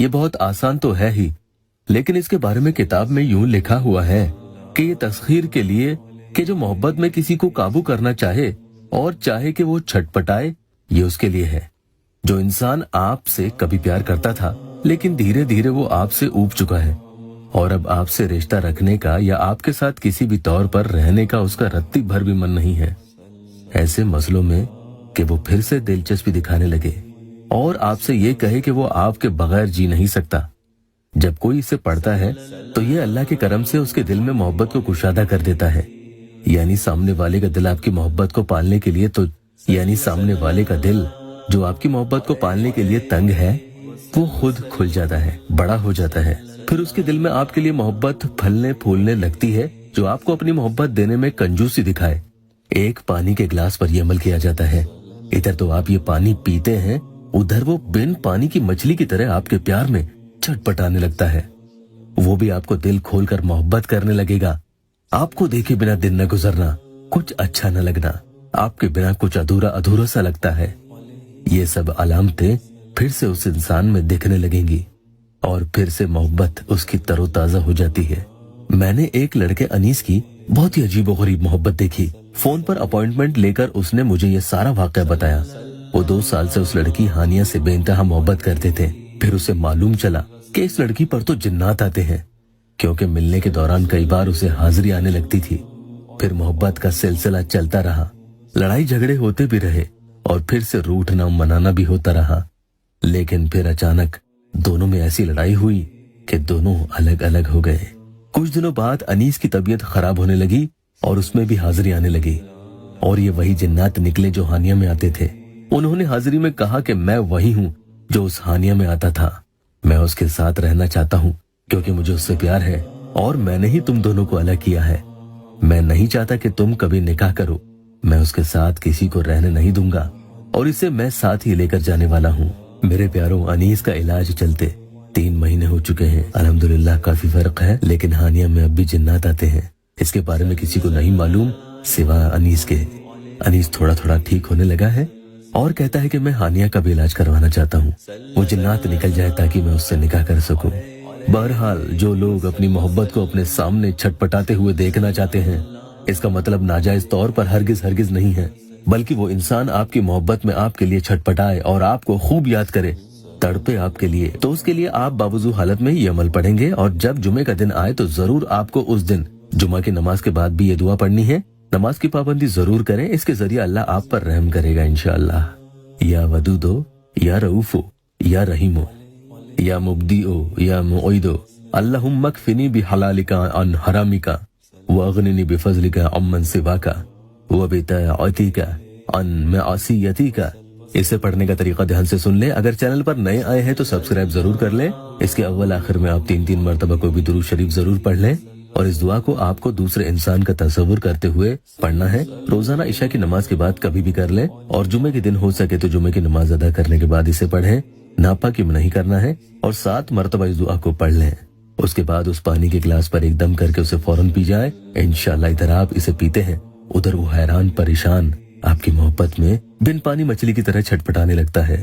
ये बहुत आसान तो है ही, लेकिन इसके बारे में किताब में यूं लिखा हुआ है कि ये तस्खीर के लिए कि जो मोहब्बत में किसी को काबू करना चाहे और चाहे कि वो छटपटाए, ये उसके लिए है। जो इंसान आपसे कभी प्यार करता था लेकिन धीरे धीरे वो आपसे ऊब चुका है और अब आपसे रिश्ता रखने का या आपके साथ किसी भी तौर पर रहने का उसका रत्ती भर भी मन नहीं है। ऐसे मसलों में कि वो फिर से दिलचस्पी दिखाने लगे और आपसे ये कहे कि वो आपके बगैर जी नहीं सकता। जब कोई इसे पढ़ता है तो ये अल्लाह के करम से उसके दिल में मोहब्बत को कुशादा कर देता है। यानी सामने वाले का दिल आपकी मोहब्बत को पालने के लिए सामने वाले का दिल जो आपकी मोहब्बत को पालने के लिए तंग है, वो खुद खुल जाता है, बड़ा हो जाता है। फिर उसके दिल में आपके लिए मोहब्बत फलने फूलने लगती है, जो आपको अपनी मोहब्बत देने में कंजूसी दिखाए। एक पानी के गिलास पर यह अमल किया जाता है। इधर तो आप ये पानी पीते हैं, उधर वो बिन पानी की मछली की तरह आपके प्यार में छटपटाने लगता है। वो भी आपको दिल खोलकर मोहब्बत करने लगेगा। आपको देखे बिना दिन न गुजरना, कुछ अच्छा न लगना, आपके बिना कुछ अधूरा अधूरा सा लगता है। ये सब अलामतें फिर से उस इंसान में दिखने लगेंगी और फिर से मोहब्बत उसकी तरोताजा हो जाती है। मैंने एक लड़के अनीस की बहुत ही अजीबोगरीब मोहब्बत देखी। फोन पर अपॉइंटमेंट लेकर उसने मुझे ये सारा वाकया बताया। वो 2 साल से उस लड़की हानिया से बेइंतहा मोहब्बत करते थे। फिर उसे मालूम चला कि इस लड़की पर तो जिन्नात आते हैं, क्योंकि मिलने के दौरान कई बार उसे हाजिरी आने लगती थी। फिर मोहब्बत का सिलसिला चलता रहा, लड़ाई झगड़े होते भी रहे और फिर से रूठना मनाना भी होता रहा। लेकिन फिर अचानक दोनों में ऐसी लड़ाई हुई कि दोनों अलग अलग हो गए। कुछ दिनों बाद अनीस की तबीयत खराब होने लगी और उसमें भी हाजिरी आने लगी। और ये वही जिन्नात निकले जो हानिया में आते थे। उन्होंने हाजिरी में कहा कि मैं वही हूँ जो उस हानिया में आता था। मैं उसके साथ रहना चाहता हूँ क्योंकि मुझे उससे प्यार है और मैंने ही तुम दोनों को अलग किया है। मैं नहीं चाहता कि तुम कभी निकाह करो। मैं उसके साथ किसी को रहने नहीं दूंगा और इसे मैं साथ ही लेकर जाने वाला हूँ। मेरे प्यारों, अनीस का इलाज चलते 3 महीने हो चुके हैं। अल्हम्दुलिल्लाह काफी फर्क है, लेकिन हानिया में अब भी जिन्नात आते हैं। इसके बारे में किसी को नहीं मालूम सिवा अनीस के। अनीस थोड़ा थोड़ा ठीक होने लगा है और कहता है कि मैं हानिया का भी इलाज करवाना चाहता हूँ, वो जिन्नात निकल जाए ताकि मैं उससे निकाह कर सकूं। बहरहाल, जो लोग अपनी मोहब्बत को अपने सामने छटपटाते हुए देखना चाहते हैं, इसका मतलब नाजायज तौर पर हरगिज नहीं है, बल्कि वो इंसान आपकी मोहब्बत में आपके लिए छटपटाए और आपको खूब याद करे, तड़पे आपके लिए। तो उसके लिए आप बावजू हालत में ये अमल पढ़ेंगे और जब जुमे का दिन आए तो जरूर आपको उस दिन जुमा की नमाज के बाद भी ये दुआ पढ़नी है। नमाज की पाबंदी जरूर करें, इसके जरिए अल्लाह आप पर रहम करेगा इंशाअल्लाह। या वदूदो, या रऊफो, या रहीमो, या मुब्दिओ, या मुईदो, अल्लाहुम्मा कफिनी बिहलालिका अन हरामिका वअगनिनी बिफज़लिका अम्मन सिवाका वबिताअतिका अन मअसियतिका। इसे पढ़ने का तरीका ध्यान से सुन ले। अगर चैनल पर नए आए हैं तो सब्सक्राइब जरूर कर ले। इसके अव्वल आखिर में आप 3 मरतबा कोई भी दुरूद शरीफ जरूर पढ़ लें और इस दुआ को आपको दूसरे इंसान का तस्वुर करते हुए पढ़ना है। रोजाना इशा की नमाज के बाद कभी भी कर लें और जुमे के दिन हो सके तो जुमे की नमाज अदा करने के बाद इसे पढ़ें। नापाकी नहीं करना है और 7 मरतबा इस दुआ को पढ़ लें। उसके बाद उस पानी के गिलास पर एकदम करके उसे फौरन पी जाए। इंशाअल्लाह इधर आप इसे पीते हैं, उधर वो हैरान परेशान आपकी मोहब्बत में बिन पानी मछली की तरह छटपटाने लगता है।